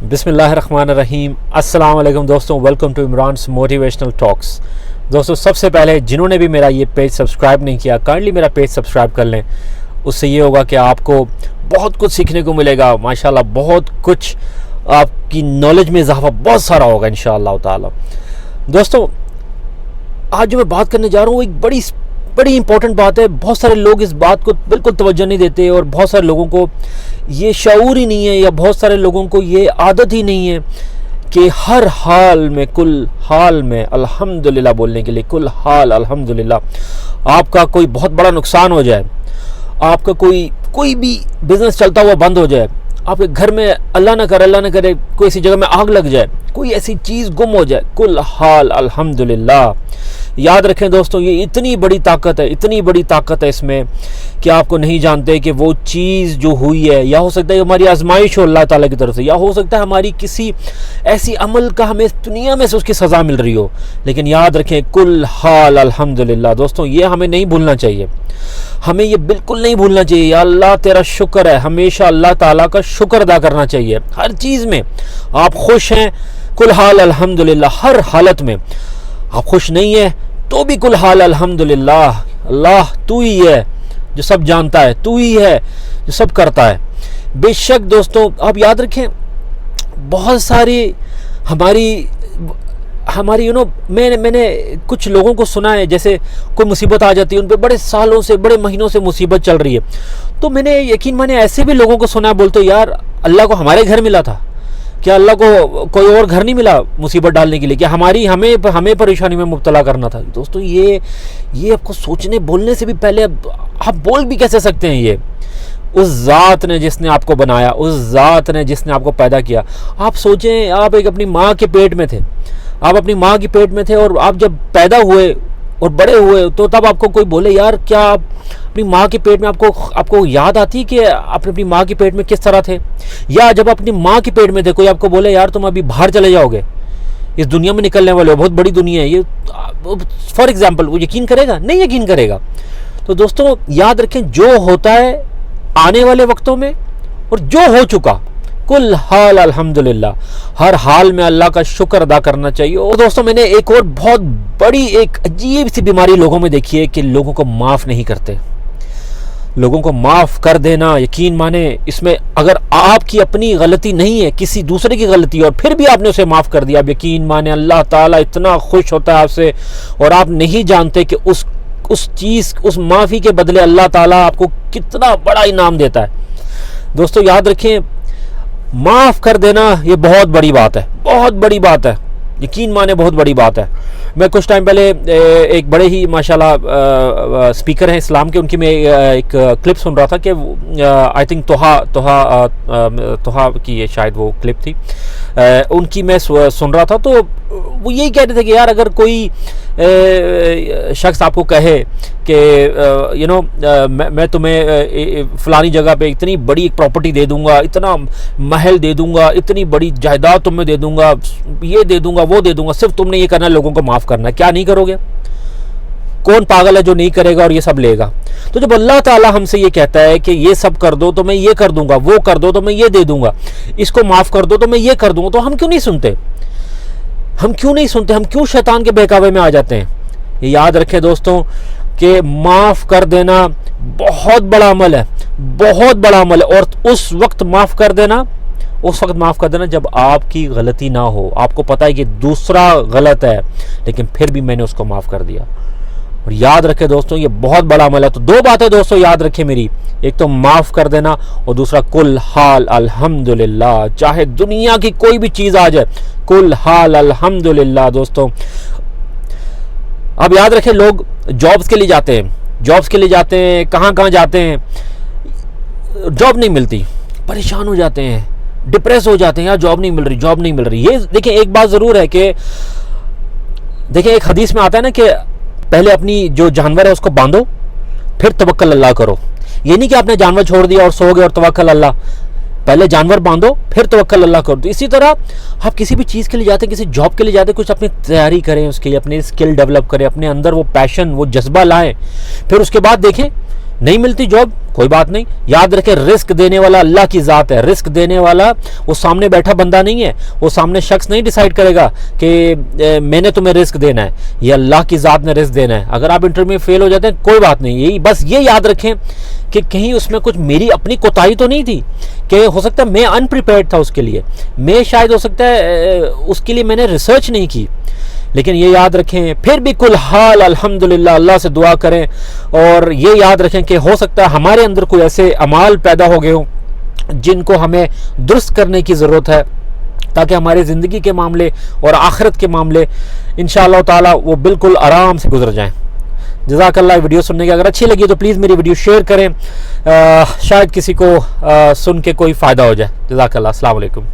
बिस्मिल्लाहिर्रहमानिर्रहीम। अस्सलाम वालेकुम दोस्तों, welcome to Imran's motivational talks. दोस्तों, सबसे पहले जिन्होंने भी मेरा ये पेज सब्सक्राइब नहीं किया, काइंडली मेरा पेज सब्सक्राइब कर लें। उससे ये होगा कि आपको बहुत कुछ सीखने को मिलेगा। माशाल्लाह बहुत कुछ, आपकी नॉलेज में इजाफा बहुत सारा होगा इंशाअल्लाह ताला। दोस्तों, आज जो मैं बात करने जा रहा हूँ वो एक बड़ी इंपॉर्टेंट बात है। बहुत सारे लोग इस बात को बिल्कुल तवज्जो नहीं देते और बहुत सारे लोगों को ये शऊर ही नहीं है, या बहुत सारे लोगों को ये आदत ही नहीं है कि हर हाल में कुल हाल में अल्हम्दुलिल्लाह बोलने के लिए। कुल हाल अल्हम्दुलिल्लाह। आपका कोई बहुत बड़ा नुकसान हो जाए, आपका कोई भी बिजनेस चलता हुआ बंद हो जाए, आपके घर में अल्लाह न करे कोई ऐसी जगह में आग लग जाए, कोई ऐसी चीज़ गुम हो जाए, कुल हाल अल्हम्दुलिल्लाह। याद रखें दोस्तों, ये इतनी बड़ी ताकत है इसमें कि आपको नहीं जानते कि वो चीज़ जो हुई है, या हो सकता है हमारी आजमाइश हो अल्लाह ताला की तरफ से, या हो सकता है हमारी किसी ऐसी अमल का हमें दुनिया में से उसकी सज़ा मिल रही हो। लेकिन याद रखें कुल हाल अल्हम्दुलिल्लाह। दोस्तों, ये हमें नहीं भूलना चाहिए, हमें ये बिल्कुल नहीं भूलना चाहिए। या अल्लाह तेरा शुक्र है, हमेशा अल्लाह ताला का शुक्र अदा करना चाहिए हर चीज़ में। आप खुश हैं, कुल हाल अल्हम्दुलिल्लाह। हर हालत में आप खुश नहीं है तो भी कुल हाल अल्हम्दुलिल्लाह। अल्लाह तू ही है जो सब जानता है, तू ही है जो सब करता है। बेशक दोस्तों, आप याद रखें, बहुत सारी हमारी मैंने कुछ लोगों को सुना है, जैसे कोई मुसीबत आ जाती है, उन पे बड़े सालों से, बड़े महीनों से मुसीबत चल रही है, तो मैंने ऐसे भी लोगों को सुना है बोलते, यार अल्लाह को हमारे घर मिला था क्या? अल्लाह को कोई और घर नहीं मिला मुसीबत डालने के लिए क्या? हमें परेशानी में मुब्तला करना था? दोस्तों, ये आपको सोचने बोलने से भी पहले आप बोल भी कैसे सकते हैं? ये उस ज़ात ने जिसने आपको बनाया, उस ज़ात ने जिसने आपको पैदा किया। आप सोचें, आप अपनी माँ के पेट में थे, और आप जब पैदा हुए और बड़े हुए, तो तब आपको कोई बोले, यार क्या आप अपनी माँ के पेट में, आपको याद आती कि आप अपनी माँ के पेट में किस तरह थे? या जब अपनी माँ के पेट में थे, कोई आपको बोले, यार तुम अभी बाहर चले जाओगे, इस दुनिया में निकलने वाले हो, बहुत बड़ी दुनिया है ये, फॉर एग्जाम्पल, वो यकीन करेगा? नहीं यकीन करेगा। तो दोस्तों, याद रखें, जो होता है आने वाले वक्तों में और जो हो चुका, कुल हाल अल्हम्दुलिल्लाह। हर हाल में अल्लाह का शुक्र अदा करना चाहिए। और दोस्तों, मैंने एक और बहुत बड़ी, एक अजीब सी बीमारी लोगों में देखी है कि लोगों को माफ़ नहीं करते। लोगों को माफ़ कर देना, यकीन माने, इसमें अगर आपकी अपनी गलती नहीं है, किसी दूसरे की गलती, और फिर भी आपने उसे माफ़ कर दिया, आप यकीन माने अल्लाह ताला इतना खुश होता है आपसे, और आप नहीं जानते कि उस माफ़ी के बदले अल्लाह ताला आपको कितना बड़ा इनाम देता है। दोस्तों, याद रखें, माफ़ कर देना ये बहुत बड़ी बात है, बहुत बड़ी बात है, यकीन माने बहुत बड़ी बात है। मैं कुछ टाइम पहले एक बड़े ही माशाल्लाह स्पीकर हैं इस्लाम के, उनकी मैं एक क्लिप सुन रहा था कि आई थिंक तोहा की ये शायद वो क्लिप थी, उनकी मैं सुन रहा था। तो वो यही कह रहे थे कि यार अगर कोई शख्स आपको कहे कि मैं तुम्हें फ़लानी जगह पे इतनी बड़ी एक प्रॉपर्टी दे दूंगा, इतना महल दे दूंगा, इतनी बड़ी जायदाद तुम्हें दे दूंगा, ये दे दूंगा, वो दे दूंगा, सिर्फ तुमने ये करना है, लोगों को माफ़ करना है, क्या नहीं करोगे? कौन पागल है जो नहीं करेगा और ये सब लेगा? तो जब अल्लाह ताला हमसे ये कहता है कि ये सब कर दो तो मैं ये कर दूंगा, वो कर दो तो मैं ये दे दूंगा, इसको माफ़ कर दो तो मैं ये कर दूंगा, तो हम क्यों नहीं सुनते? हम क्यों शैतान के बहकावे में आ जाते हैं? ये याद रखें दोस्तों कि माफ़ कर देना बहुत बड़ा अमल है, बहुत बड़ा अमल है। और उस वक्त माफ़ कर देना जब आपकी गलती ना हो, आपको पता है कि दूसरा गलत है, लेकिन फिर भी मैंने उसको माफ़ कर दिया। और याद रखें दोस्तों, ये बहुत बड़ा अमल है। तो दो बातें दोस्तों याद रखें मेरी, एक तो माफ़ कर देना, और दूसरा कुल हाल अल्हम्दुलिल्लाह। चाहे दुनिया की कोई भी चीज़ आ जाए, कुल हाल अल्हम्दुलिल्लाह। दोस्तों, अब याद रखें, लोग जॉब्स के लिए जाते हैं, कहाँ जाते हैं, जॉब नहीं मिलती, परेशान हो जाते हैं, डिप्रेस हो जाते हैं, यार जॉब नहीं मिल रही। ये देखिए, एक बात ज़रूर है कि देखिए, एक हदीस में आता है ना कि पहले अपनी जो जानवर है उसको बांधो, फिर तवक्कल अल्लाह करो। ये नहीं कि आपने जानवर छोड़ दिया और सो गए और तवक्कल अल्लाह। पहले जानवर बांधो, फिर तवक्कल अल्लाह करो। तो इसी तरह आप किसी भी चीज़ के लिए जाते हैं, किसी जॉब के लिए जाते हैं, कुछ अपनी तैयारी करें, उसके लिए अपने स्किल डेवलप करें, अपने अंदर वो पैशन, वो जज्बा लाएं, फिर उसके बाद देखें नहीं मिलती जॉब, कोई बात नहीं, याद रखें रिस्क देने वाला अल्लाह की ज़ात है। रिस्क देने वाला वो सामने बैठा बंदा नहीं है, वो सामने शख्स नहीं डिसाइड करेगा कि मैंने तुम्हें रिस्क देना है, ये अल्लाह की ज़ात ने रिस्क देना है। अगर आप इंटरव्यू में फेल हो जाते हैं कोई बात नहीं, यही बस ये याद रखें कि कहीं उसमें कुछ मेरी अपनी कोताही तो नहीं थी, कि हो सकता है मैं अनप्रिपेयर्ड था उसके लिए, मैं शायद हो सकता है उसके लिए मैंने रिसर्च नहीं की। लेकिन ये याद रखें फिर भी कुल हाल अल्हम्दुलिल्लाह, अल्लाह से दुआ करें और ये याद रखें कि हो सकता है हमारे अंदर कोई ऐसे अमाल पैदा हो गए हों जिनको हमें दुरुस्त करने की ज़रूरत है, ताकि हमारी ज़िंदगी के मामले और आखिरत के मामले इंशाअल्लाह ताला वो बिल्कुल आराम से गुजर जाएँ। जज़ाकल्लाह। वीडियो सुनने की अगर अच्छी लगी तो प्लीज़ मेरी वीडियो शेयर करें, शायद किसी को सुन के कोई फ़ायदा हो जाए। जज़ाकल्लाह। अस्सलाम वालेकुम।